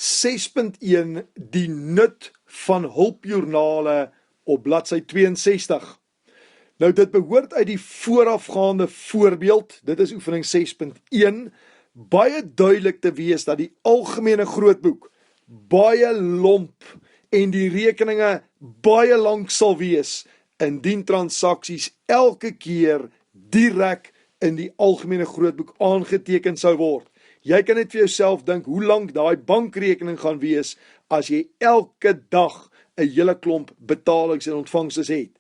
6.1 Die nut van hulpjoernale op bladsy 62. Nou dit behoort uit die voorafgaande voorbeeld, dit is oefening 6.1, baie duidelik te wees dat die algemene grootboek baie lomp en die rekeninge baie lank sal wees indien transaksies elke keer direk in die algemene grootboek aangeteken sou word. Jy kan net vir jouself dink hoe lank daai bankrekening gaan wees as jy elke dag 'n hele klomp betalings en ontvangste het.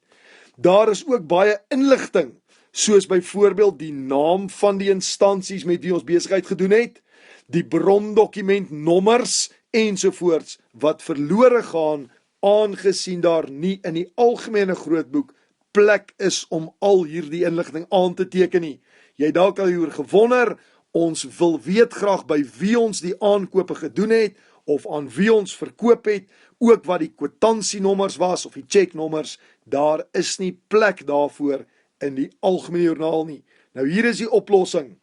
Daar is ook baie inligting, soos byvoorbeeld die naam van die instansies met wie ons besigheid gedoen het, die brondokumentnommers ensovoorts wat verlore gaan aangesien daar nie in die algemene grootboek plek is om al hierdie inligting aan te teken nie. Jy dalk al hieroor gewonder, ons wil weet graag by wie ons die aankope gedoen het of aan wie ons verkoop het, ook wat die kwitansienommers was of die checknommers, daar is nie plek daarvoor in die algemene joernaal nie. Nou hier is die oplossing.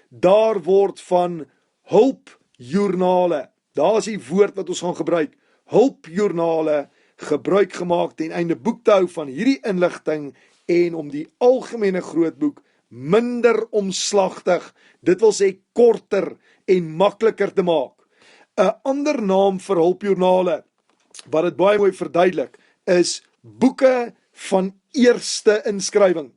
Daar word van hulpjoernale, daar is die woord wat ons gaan gebruik, hulpjoernale gebruik gemaak ten einde boek te hou van hierdie inligting en om die algemene grootboek minder omslagtig, dit wil sê korter en makliker te maak. 'n Ander naam vir hulpjoernale, wat dit baie mooi verduidelik, is boeke van eerste inskrywing.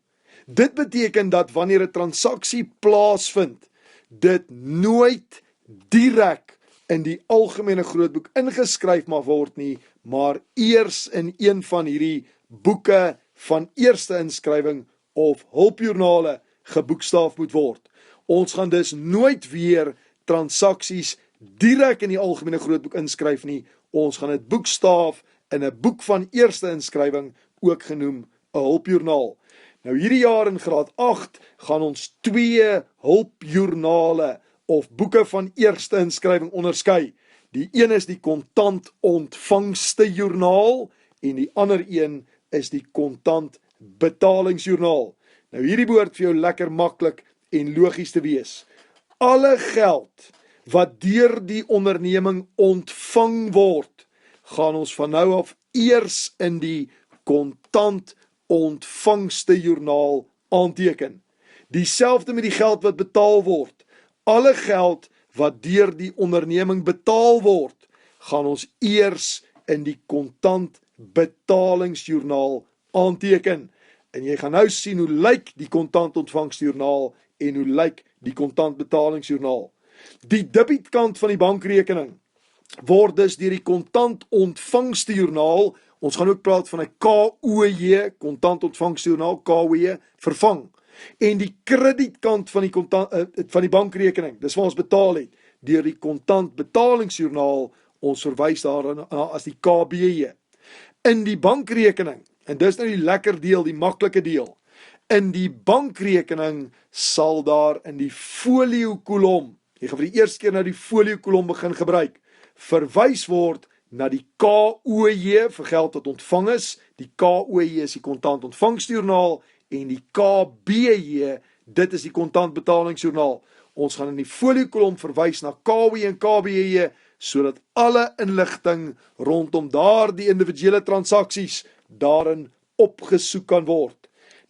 Dit beteken dat wanneer 'n transaksie plaasvind, dit nooit direk in die algemene grootboek ingeskryf mag word nie, maar eers in een van hierdie boeke van eerste inskrywing of hulpjoernale geboekstaaf moet word. Ons gaan dus nooit weer transaksies direk in die algemene grootboek inskryf nie. Ons gaan dit boekstaaf in 'n boek van eerste inskrywing, ook genoem 'n hulpjoernaal. Nou hierdie jaar in graad 8 gaan ons 2 hulpjoernale of boeke van eerste inskrywing onderskei. Die een is die kontant ontvangste joernaal en die ander een is die kontant betalingsjoernaal. Nou hierdie behoort vir jou lekker maklik en logies te wees. Alle geld wat deur die onderneming ontvang word, gaan ons van nou af eers in die kontant ontvangste joernaal aanteken. Dieselfde met die geld wat betaal word. Alle geld wat deur die onderneming betaal word, gaan ons eers in die kontant betalingsjoernaal aanteken. En jy gaan nou sien hoe lyk die kontant ontvangstjoernaal en hoe lyk die kontant betalingsjoernaal. Die debietkant van die bankrekening word dus deur die kontant ontvangstjoernaal, ons gaan ook praat van 'n KOJ, kontant ontvangstjoernaal, KOJ, vervang. En die kredietkant van die bankrekening, dis wat ons betaal het, deur die kontant betalingsjoernaal, ons verwys daarna as die KBJ. In die bankrekening, en dis nou die lekker deel, die maklike deel, in die bankrekening sal daar in die foliokolom, jy gaan vir die eerste keer nou die foliokolom begin gebruik, verwys word na die KOJ vir geld wat ontvang is. Die KOJ is die kontant ontvangstjoernaal en die KBJ, dit is die kontant betalingsjoernaal. Ons gaan in die foliokolom verwys na KOJ en KBJ sodat alle inligting rondom daardie individuele transaksies daarin opgesoek kan word.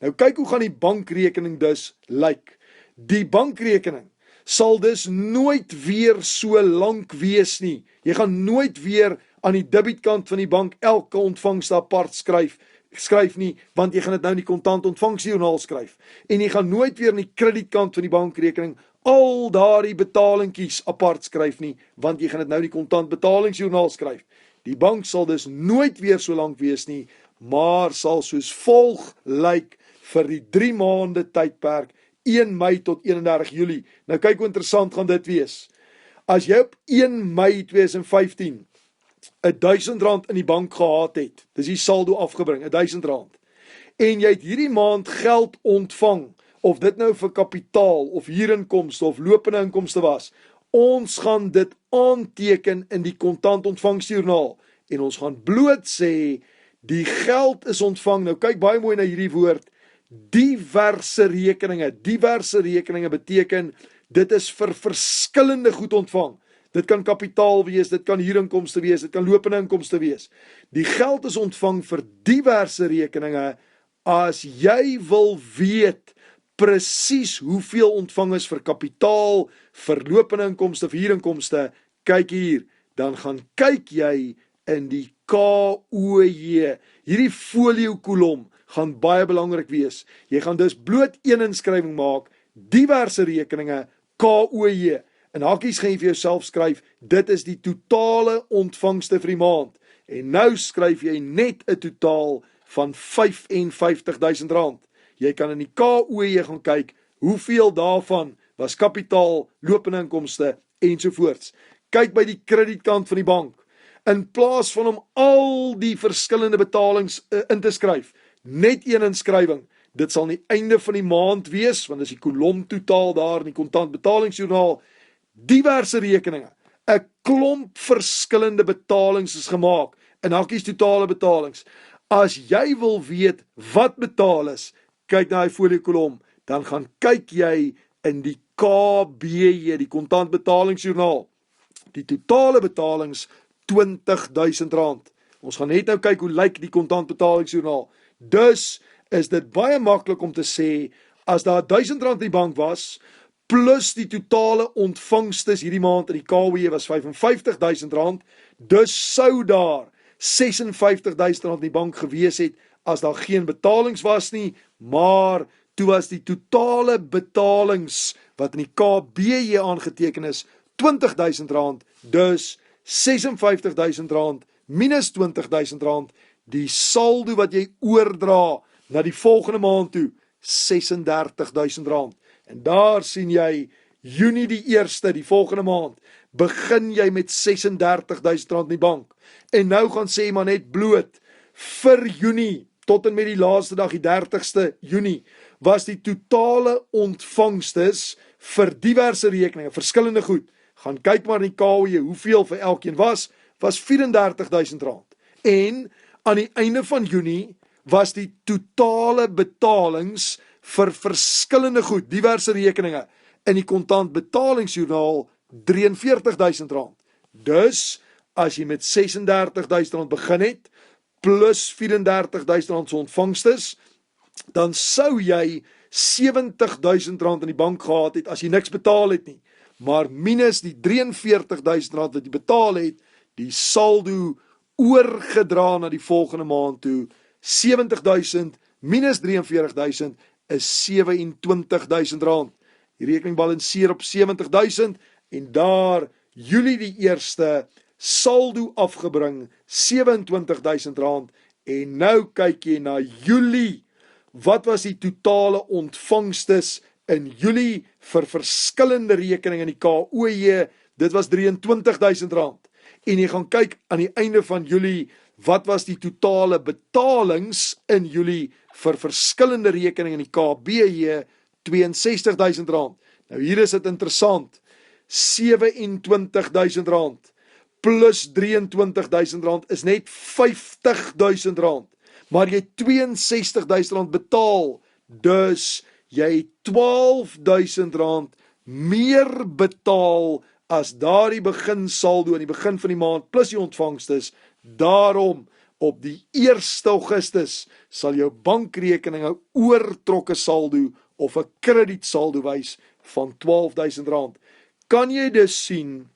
Nou kyk hoe gaan die bankrekening dus lyk. Die bankrekening sal dus nooit weer so lank wees nie. Jy gaan nooit weer aan die debietkant van die bank elke ontvangste apart skryf nie, want jy gaan dit nou in die kontant ontvangstjoernaal skryf. En jy gaan nooit weer in die kredietkant van die bankrekening al daardie betalingkies apart skryf nie, want jy gaan dit nou in die kontant betalingsjoernaal skryf. Die bank sal dus nooit weer so lank wees nie, maar sal soos volg lyk vir die 3 maande tydperk, 1 Mei tot 31 Julie. Nou kyk hoe interessant gaan dit wees. As jy op 1 Mei 2015 R1000 in die bank gehad het, dis die saldo afgebring, R1000, en jy het hierdie maand geld ontvang, of dit nou vir kapitaal, of huurinkomste, of lopende inkomste was, ons gaan dit aanteken in die kontant ontvangstjoernaal, en ons gaan bloot sê, die geld is ontvang. Nou kyk baie mooi na hierdie woord, diverse rekeninge. Diverse rekeninge beteken, dit is vir verskillende goed ontvang. Dit kan kapitaal wees, dit kan huurinkomste wees, dit kan lopende inkomste wees. Die geld is ontvang vir diverse rekeninge. As jy wil weet presies hoeveel ontvang is vir kapitaal, vir lopende inkomste, vir huurinkomste, kyk hier, dan gaan kyk jy in die KOJ. Hierdie folio kolom gaan baie belangrik wees. Jy gaan dus bloot een inskrywing maak, diverse rekeninge, KOJ. In hakkies gaan jy vir jouself skryf, dit is die totale ontvangste vir die maand. En nou skryf jy net 'n totaal van R55.000. Jy kan in die KOJ gaan kyk, hoeveel daarvan was kapitaal, lopende inkomste ensovoorts. Kyk by die kredietkant van die bank. In plaas van om al die verskillende betalings in te skryf, net een inskrywing. Dit sal aan die einde van die maand wees, want dis die kolom totaal daar in die kontant betalingsjoernaal. Diverse rekeninge. 'n Klomp verskillende betalings is gemaak. In hakkies totale betalings. As jy wil weet wat betaal is, kyk na die folio kolom, dan gaan kyk jy in die KBJ, die kontant betalingsjoernaal. Die totale betalings R20.000. Ons gaan net nou kyk hoe lyk die kontant betalingsjoernaal. Dus is dit baie maklik om te sê, as daar R1000 in die bank was, plus die totale ontvangstes hierdie maand in die KOJ was R55.000, dus sou daar R56.000 in die bank gewees het, as daar geen betalings was nie, maar toe was die totale betalings wat in die KBJ aangeteken is, R20.000, dus R56.000 minus R20.000, die saldo wat jy oordra na die volgende maand toe, R36.000. En daar sien jy, Junie die 1ste, die volgende maand, begin jy met R36.000 in die bank. En nou gaan sê maar net bloot, vir Junie, tot en met die laaste dag, die 30ste Junie, was die totale ontvangstes vir diverse rekeninge, verskillende goed. Gaan kyk maar in die KOJ, hoeveel vir elkeen was R34.000. En aan die einde van Junie was die totale betalings vir verskillende goed, diverse rekeninge, in die kontant betalingsjoernaal R43.000. Dus, as jy met R36.000 begin het, plus R34.000 se ontvangstes, dan sou jy R70.000 in die bank gehad het, as jy niks betaal het nie. Maar minus die R43.000 wat jy betaal het, die saldo oorgedra na die volgende maand toe, 70.000 minus 43.000 is R27.000. Die rekening balanseer op 70.000 en daar Julie die 1ste saldo afgebring R27.000 en nou kyk jy na Julie. Wat was die totale ontvangstes in Julie vir verskillende rekeninge in die KOJ? Dit was R23.000. En jy gaan kyk aan die einde van Julie, wat was die totale betalings in Julie vir verskillende rekeninge in die KBJ? R62.000. Nou hier is dit interessant, R27.000 plus R23.000 is net R50.000, maar jy het R62.000 betaal, dus jy het R12.000 meer betaal as daardie beginsaldo aan die begin van die maand, plus die ontvangstes. Daarom, op die 1 Augustus sal jou bankrekening 'n oortrokke saldo of 'n kredietsaldo wys van R12.000. Kan jy dus sien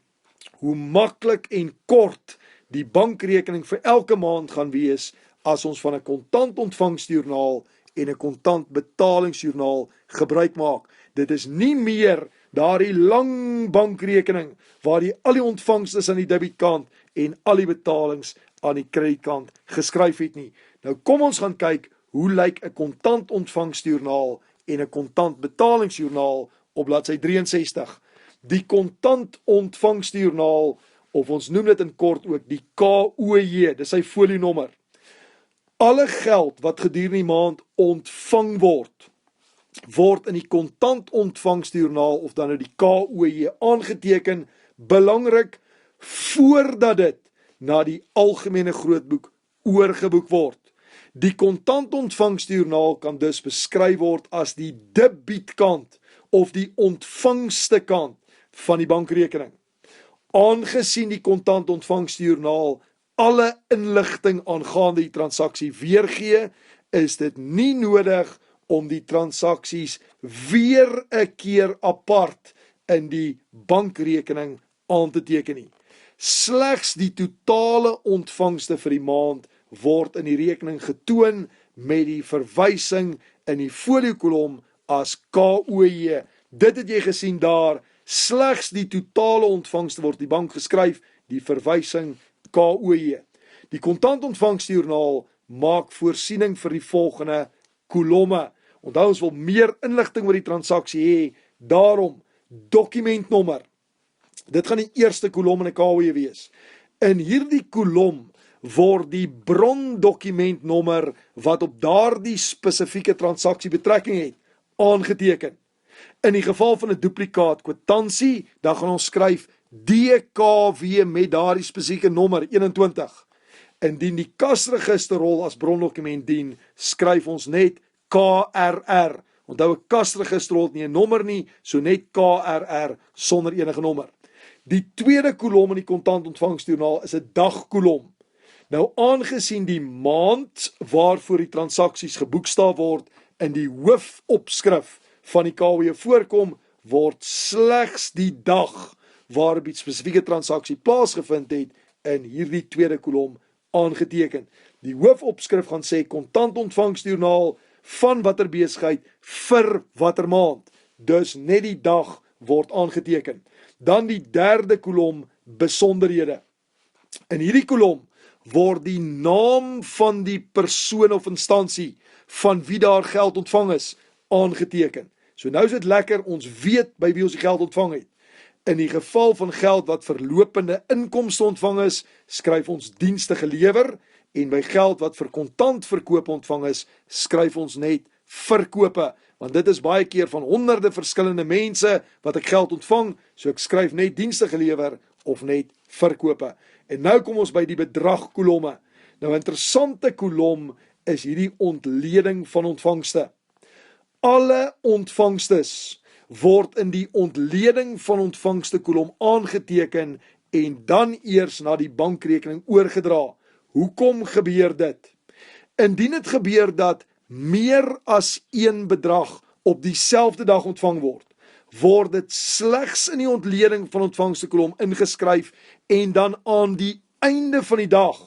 hoe maklik en kort die bankrekening vir elke maand gaan wees as ons van 'n kontant ontvangsjoernaal en 'n kontant betalingsjoernaal gebruik maak. Dit is nie meer daardie lang bankrekening waar jy al die ontvangstes aan die debietkant en al die betalings aan die kredietkant geskryf het nie. Nou kom ons gaan kyk hoe lyk 'n kontant ontvangsjoernaal en 'n kontant betalingsjoernaal op bladsy 63. Die kontant ontvangsjoernaal, of ons noem dit in kort ook die KOJ, dis sy folienommer. Alle geld wat gedurende die maand ontvang word in die kontant ontvangsjoernaal of dan nou die KOJ aangeteken, belangrik voordat dit na die algemene grootboek oorgeboek word. Die kontant ontvangsjoernaal kan dus beskryf word as die debietkant of die ontvangste kant van die bankrekening. Aangesien die kontantontvangstjoernaal alle inligting aangaande die transaksie weergee, is dit nie nodig om die transaksies weer 'n keer apart in die bankrekening aan te teken nie. Slegs die totale ontvangste vir die maand word in die rekening getoon met die verwysing in die foliokolom as KOJ. Dit het jy gesien daar, slegs die totale ontvangste word die bank geskryf, die verwysing KOJ. Die kontantontvangstjoernaal maak voorsiening vir die volgende kolomme. Onthou, ons wil meer inligting oor die transaksie hê, daarom dokumentnommer. Dit gaan die eerste kolom in 'n KOJ wees. In hierdie kolom word die brondokumentnommer wat op daardie spesifieke transaksie betrekking het, aangeteken. In die geval van 'n duplikaat kwitansie, dan gaan ons skryf DKW met daardie spesifieke nommer 21. Indien die kasregisterrol as brondokument dien, skryf ons net KRR. Onthou, 'n kasregisterrol het nie 'n nommer nie, so net KRR sonder enige nommer. Die tweede kolom in die kontantontvangstjoernaal is 'n dagkolom. Nou, aangesien die maand waarvoor die transaksies geboekstaaf word in die hoofopskrif van die KOJ voorkom, word slegs die dag waarop die spesifieke transaksie plaasgevind het in hierdie tweede kolom aangeteken. Die hoofopskrif gaan sê kontantontvangstjoernaal van watter besigheid vir watter maand. Dus net die dag word aangeteken. Dan die derde kolom besonderhede. In hierdie kolom word die naam van die persoon of instansie van wie daar geld ontvang is aangeteken. So nou is dit lekker, ons weet by wie ons die geld ontvang het. In die geval van geld wat vir lopende inkomste ontvang is, skryf ons dienste gelewer, en by geld wat vir kontantverkoop ontvang is, skryf ons net verkope, want dit is baie keer van honderde verskillende mense wat ek geld ontvang, so ek skryf net dienste gelewer of net verkope. En nou kom ons by die bedragkolomme. Nou 'n interessante kolom is hierdie ontleding van ontvangste. Alle ontvangstes word in die ontleding van ontvangste kolom aangeteken en dan eers na die bankrekening oorgedra. Hoekom gebeur dit? Indien dit gebeur dat meer as een bedrag op dieselfde dag ontvang word, word dit slegs in die ontleding van ontvangste kolom ingeskryf en dan aan die einde van die dag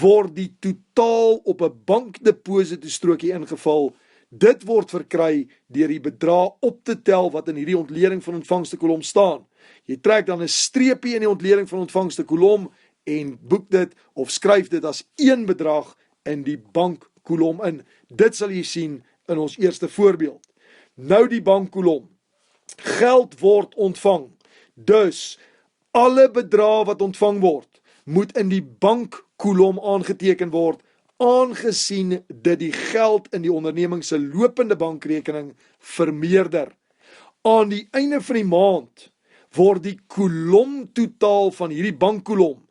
word die totaal op 'n bankdepositostrokie ingevul. Dit word verkry deur die bedrag op te tel wat in hierdie ontleding van ontvangste kolom staan. Jy trek dan 'n streepie in die ontleding van ontvangste kolom en boek dit of skryf dit as een bedrag in die bankkolom in. Dit sal jy sien in ons eerste voorbeeld. Nou die bankkolom. Geld word ontvang. Dus alle bedrae wat ontvang word, moet in die bankkolom aangeteken word, aangesien dit die geld in die onderneming se lopende bankrekening vermeerder. Aan die einde van die maand word die kolomtotaal van hierdie bankkolom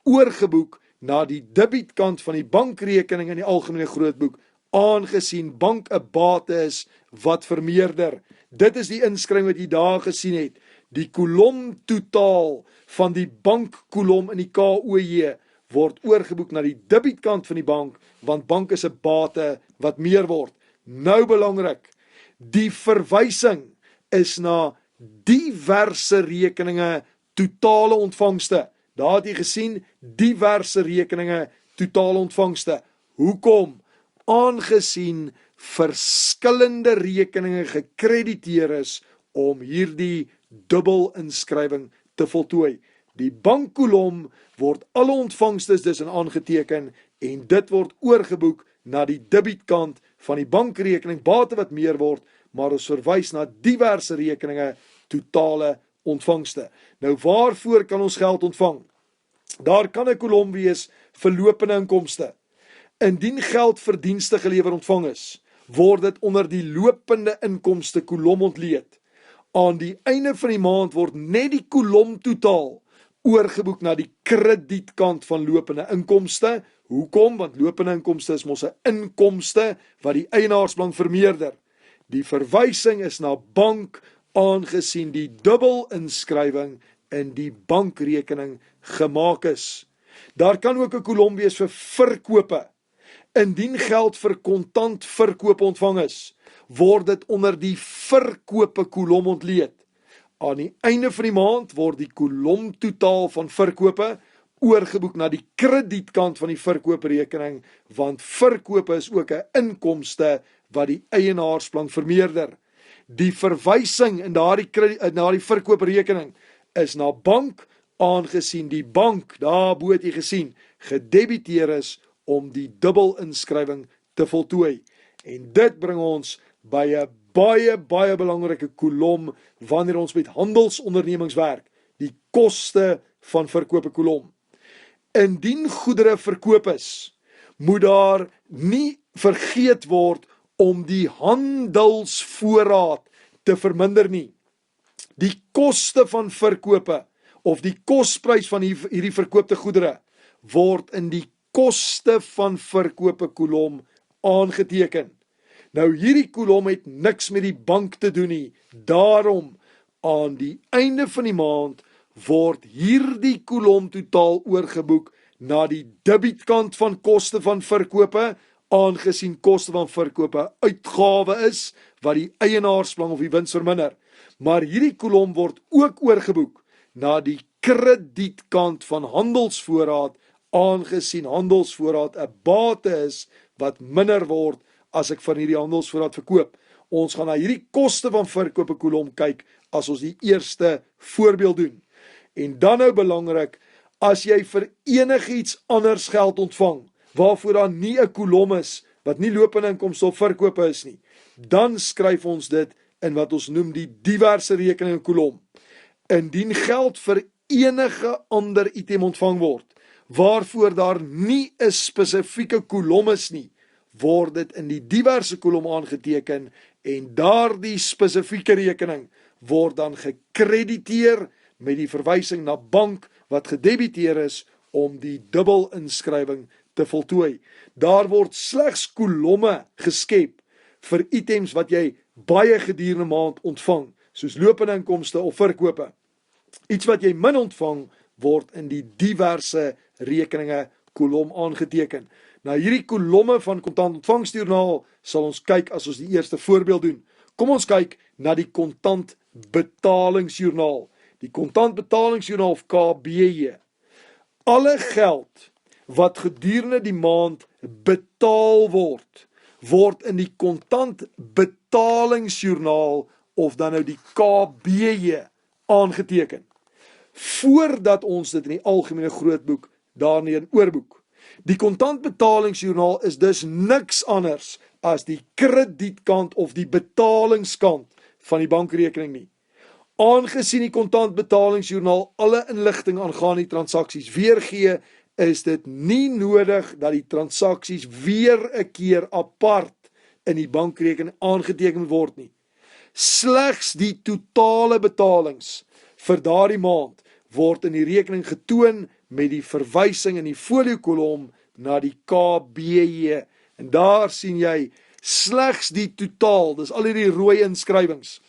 oorgeboek na die debietkant van die bankrekening in die algemene grootboek, aangesien bank 'n bate is wat vermeerder. Dit is die inskrywing wat jy daar gesien het. Die kolomtotaal van die bankkolom in die KOJ word oorgeboek na die debietkant van die bank, want bank is 'n bate wat meer word. Nou belangrik, die verwysing is na diverse rekeninge totale ontvangste. Daar het jy gesien, diverse rekeninge totale ontvangste. Hoekom? Aangesien verskillende rekeninge gekrediteer is om hierdie dubbelinskryving te voltooi. Die bankkolom word alle ontvangstes dus in aangeteken en dit word oorgeboek na die debietkant van die bankrekening, bate wat meer word, maar ons verwys na diverse rekeninge totale ontvangste. Nou waarvoor kan ons geld ontvang? Daar kan 'n kolom wees vir lopende inkomste. Indien geld vir dienste gelewer ontvang is, word dit onder die lopende inkomste kolom ontleed. Aan die einde van die maand word net die kolom totaal oorgeboek na die kredietkant van lopende inkomste. Hoekom? Want lopende inkomste is mos 'n inkomste wat die eienaarsbelang vermeerder. Die verwysing is na bank, aangesien die dubbelinskryving in die bankrekening gemaak is. Daar kan ook 'n kolom wees vir verkope. Indien geld vir kontant verkope ontvang is, word dit onder die verkope kolom ontleed. Aan die einde van die maand word die kolom totaal van verkope oorgeboek na die kredietkant van die verkooprekening, want verkope is ook 'n inkomste wat die eienaarsplan vermeerder. Die verwysing in daardie verkooprekening is na bank, aangesien die bank, daarbo het jy gesien, gedebiteer is om die dubbelinskryving te voltooi. En dit bring ons by 'n baie belangrike kolom wanneer ons met handelsondernemings werk, die koste van verkope kolom. Indien goedere verkoop is, moet daar nie vergeet word om die handelsvoorraad te verminder nie. Die koste van verkope of die kosprys van hierdie verkoopte goedere word in die koste van verkope kolom aangeteken. Nou hierdie kolom het niks met die bank te doen nie. Daarom aan die einde van die maand word hierdie kolom totaal oorgeboek na die debietkant van koste van verkope, aangesien koste van verkope uitgawe is wat die eienaarsplan of die wins verminder. Maar hierdie kolom word ook oorgeboek na die kredietkant van handelsvoorraad, aangesien handelsvoorraad 'n bate is wat minder word as ek van hierdie handelsvoorraad verkoop. Ons gaan na hierdie koste van verkope kolom kyk as ons die eerste voorbeeld doen. En dan nou belangrik, as jy vir enigiets anders geld ontvang, waarvoor daar nie 'n kolom is, wat nie lopende inkomste of verkope is nie, dan skryf ons dit in wat ons noem die diverse rekeninge kolom. Indien geld vir enige ander item ontvang word, waarvoor daar nie 'n spesifieke kolom is nie, word dit in die diverse kolom aangeteken en daardie spesifieke rekening word dan gekrediteer met die verwysing na bank wat gedebiteer is om die dubbelinskryving te voltooi. Daar word slegs kolomme geskep vir items wat jy baie gedurende maand ontvang, soos lopende inkomste of verkope. Iets wat jy min ontvang, word in die diverse rekeninge kolom aangeteken. Nou hierdie kolomme van kontant ontvangsjoernaal sal ons kyk as ons die eerste voorbeeld doen. Kom ons kyk na die kontant betalingsjoernaal. Die kontant betalingsjoernaal of KBJ. Alle geld wat gedurende die maand betaal word, word in die kontant betalingsjoernaal of dan nou die KBJ aangeteken, voordat ons dit in die algemene grootboek daarin oorboek. Die kontant betalingsjoernaal is dus niks anders as die kredietkant of die betalingskant van die bankrekening nie. Aangesien die kontant betalingsjoernaal alle inligting aangaande die transaksies weergee, is dit nie nodig dat die transaksies weer 'n keer apart in die bankrekening aangeteken word nie. Slegs die totale betalings vir daardie maand word in die rekening getoon met die verwysing in die foliokolom na die KBJ. En daar sien jy slegs die totaal, dis al hierdie rooi inskrywings.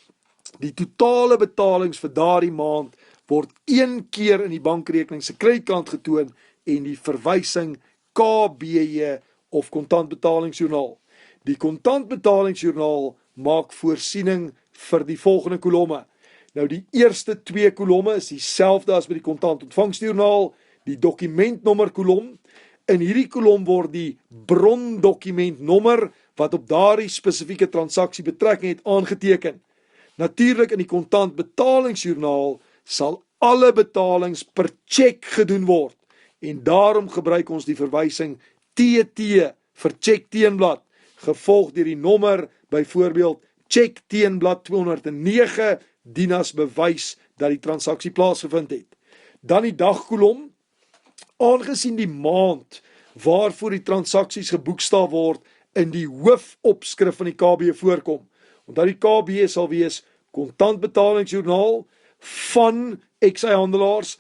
Die totale betalings vir daardie maand word een keer in die bankrekening se kredietkant getoon en die verwysing KBJ of kontantbetalingsjoernaal. Die kontantbetalingsjoernaal maak voorsiening vir die volgende kolomme. Nou die eerste twee kolomme is dieselfde as by die kontantontvangsjoernaal, die dokumentnommer kolom. In hierdie kolom word die brondokumentnommer wat op daardie spesifieke transaksie betrekking het aangeteken. Natuurlik in die kontantbetalingsjoernaal sal alle betalings per cheque gedoen word en daarom gebruik ons die verwysing TT vir cheque teenblad, gevolg deur die nommer, byvoorbeeld cheque teenblad 209, dien as bewys dat die transaksie plaasgevind het. Dan die dagkolom, aangesien die maand waarvoor die transaksies geboekstaaf word in die hoofopskrif van die KBJ voorkom. Onthou die KBJ sal wees kontantbetalingsjoernaal van XY handelaars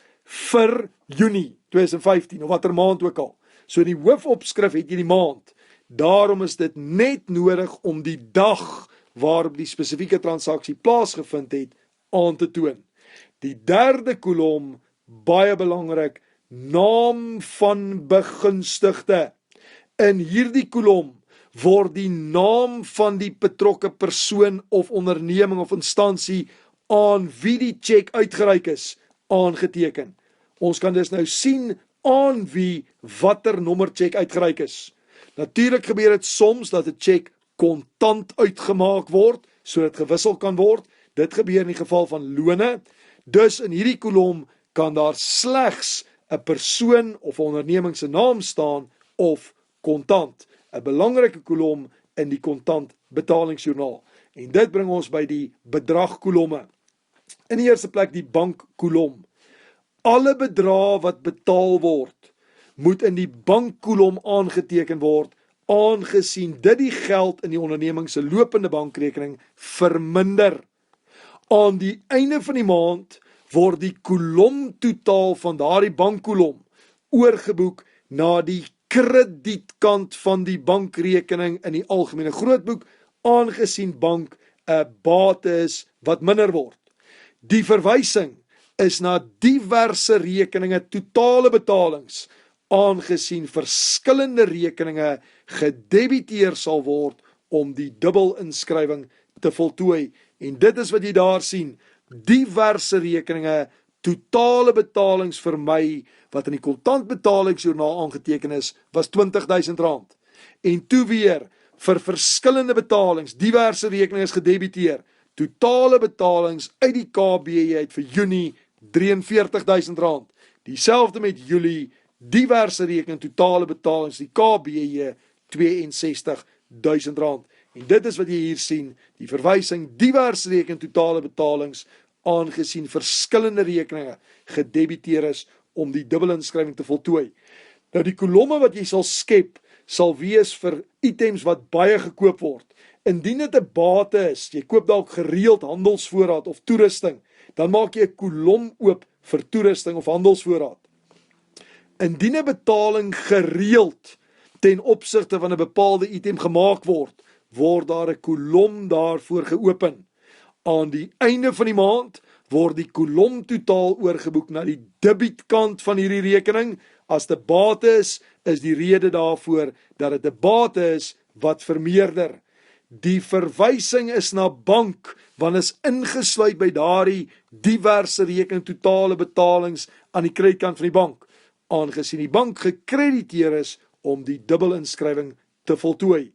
vir Junie 2015 of watter maand ook al. So in die hoofopskrif het jy die maand. Daarom is dit net nodig om die dag waarop die spesifieke transaksie plaasgevind het aan te toon. Die derde kolom, baie belangrik, naam van begunstigde. In hierdie kolom word die naam van die betrokke persoon of onderneming of instansie aan wie die tjek uitgereik is, aangeteken. Ons kan dus nou sien aan wie watter nommer tjek uitgereik is. Natuurlik gebeur dit soms dat 'n tjek kontant uitgemaak word, sodat gewissel kan word. Dit gebeur in die geval van lone. Dus in hierdie kolom kan daar slegs 'n persoon of 'n onderneming se naam staan of kontant. 'n Belangrike kolom in die kontant betalingsjoernaal. En dit bring ons by die bedragkolomme. In die eerste plek die bankkolom. Alle bedrae wat betaal word, moet in die bankkolom aangeteken word, aangesien dit die geld in die onderneming se lopende bankrekening verminder. Aan die einde van die maand word die kolomtotaal van daardie bankkolom oorgeboek na die kredietkant van die bankrekening in die algemene grootboek, aangesien bank 'n bate is wat minder word. Die verwysing is na diverse rekeninge totale betalings, aangesien verskillende rekeninge gedebiteer sal word om die dubbelinskryving te voltooi. En dit is wat jy daar sien, diverse rekeninge, totale betalings vir my, wat in die kontantbetalingsjoernaal aangeteken is, was R20.000. En toe weer, vir verskillende betalings, diverse rekeninge is gedebiteer, totale betalings uit die KBJ uit vir Junie, R43.000. Dieselfde met Julie, diverse rekening, totale betalings, die KBJ, R62.000. En dit is wat jy hier sien, die verwysing, diverse rekening, totale betalings, aangesien verskillende rekeninge gedebiteer is om die dubbelinskryving te voltooi. Nou die kolomme wat jy sal skep, sal wees vir items wat baie gekoop word. Indien dit 'n bate is, jy koop dalk gereeld handelsvoorraad of toerusting, dan maak jy 'n kolom oop vir toerusting of handelsvoorraad. Indien 'n betaling gereeld ten opsigte van 'n bepaalde item gemaak word, word daar 'n kolom daarvoor geopen. Aan die einde van die maand word die kolomtotaal oorgeboek na die debietkant van hierdie rekening. As dit 'n bate is die rede daarvoor dat dit 'n bate is wat vermeerder. Die verwysing is na bank, want is ingesluit by daardie diverse rekening totale betalings aan die kredietkant van die bank, aangesien die bank gekrediteer is om die dubbelinskryving te voltooi.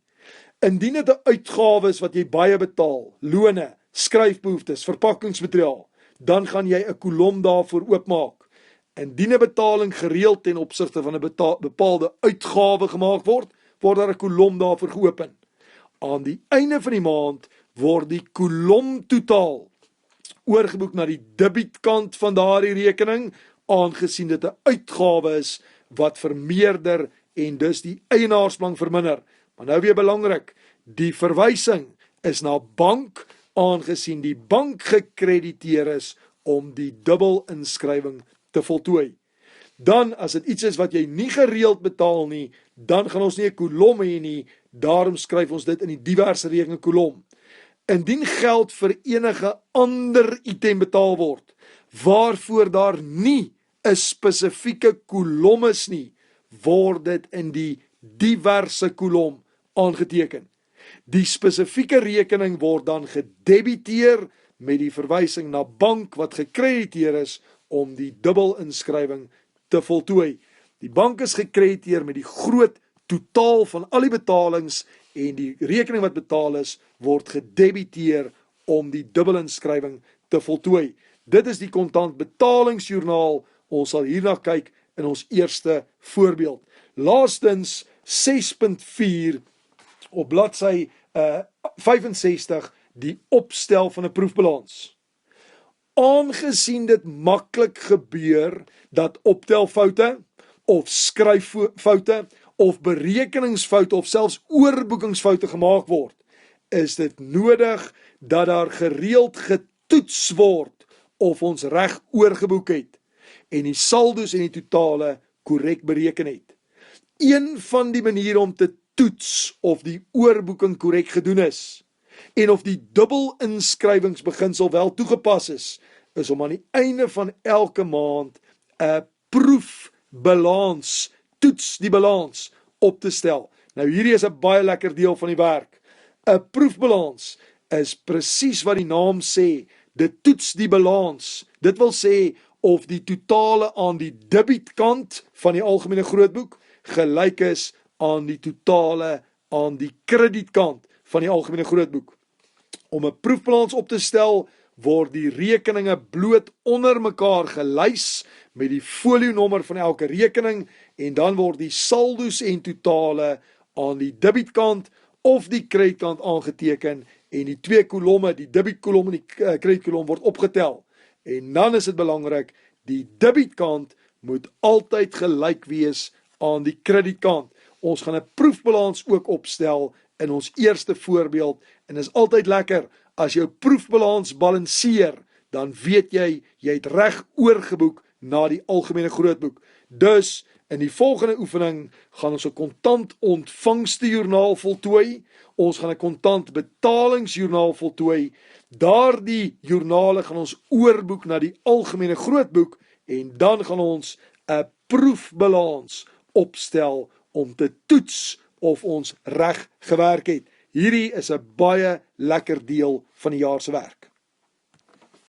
Indien dit 'n uitgawe is wat jy baie betaal, lone, skryfbehoeftes, verpakkingsmateriaal, dan gaan jy 'n kolom daarvoor oopmaak. Indien 'n betaling gereeld ten opsigte van 'n bepaalde uitgawe gemaak word, word daar 'n kolom daarvoor geopen. Aan die einde van die maand word die kolomtotaal oorgeboek na die debietkant van daardie rekening, aangesien dit 'n uitgawe is wat vermeerder en dus die eienaarsbelang verminder. Maar nou weer belangrik, die verwysing is na bank, aangesien die bank gekrediteer is om die dubbelinskryving te voltooi. Dan, as dit iets is wat jy nie gereeld betaal nie, dan gaan ons nie 'n kolom hê nie, daarom skryf ons dit in die diverse rekening kolom. Indien geld vir enige ander item betaal word, waarvoor daar nie 'n spesifieke kolom is nie, word dit in die diverse kolom aangeteken. Die spesifieke rekening word dan gedebiteer met die verwysing na bank wat gekrediteer is om die dubbelinskryving te voltooi. Die bank is gekrediteer met die groot totaal van al die betalings en die rekening wat betaal is, word gedebiteer om die dubbelinskryving te voltooi. Dit is die kontant betalingsjoernaal. Ons sal hierna kyk in ons eerste voorbeeld. Laastens 6.4 op bladsy 65, die opstel van 'n proefbalans. Aangesien dit maklik gebeur dat optelfoute of skryffoute of berekeningsfoute of selfs oorboekingsfoute gemaak word, is dit nodig dat daar gereeld getoets word of ons reg oorgeboek het en die saldos en die totale korrek bereken het. Een van die maniere om te toets of die oorboeking korrek gedoen is en of die dubbelinskrywingsbeginsel wel toegepas is is om aan die einde van elke maand 'n proefbalans, toets die balans op te stel. Nou hierdie is 'n baie lekker deel van die werk. 'n Proefbalans is presies wat die naam sê, dit toets die balans. Dit wil sê of die totale aan die debietkant van die algemene grootboek gelyk is aan die totale aan die kredietkant van die algemene grootboek. Om 'n proefbalans op te stel, word die rekeninge bloot onder mekaar gelys met die folionommer van elke rekening en dan word die saldos en totale aan die debietkant of die kredietkant aangeteken en die twee kolomme, die debietkolom en die kredietkolom word opgetel. En dan is dit belangrik, die debietkant moet altyd gelyk wees aan die kredietkant. Ons gaan 'n proefbalans ook opstel in ons eerste voorbeeld en is altyd lekker as jou proefbalans balanseer, dan weet jy het reg oorgeboek na die algemene grootboek. Dus in die volgende oefening gaan ons 'n kontant ontvangstejoernaal voltooi. Ons gaan 'n kontant betalingsjoernaal voltooi. Daardie joernale gaan ons oorboek na die algemene grootboek en dan gaan ons 'n proefbalans opstel om te toets of ons reg gewerk het. Hierdie is 'n baie lekker deel van die jaar se werk.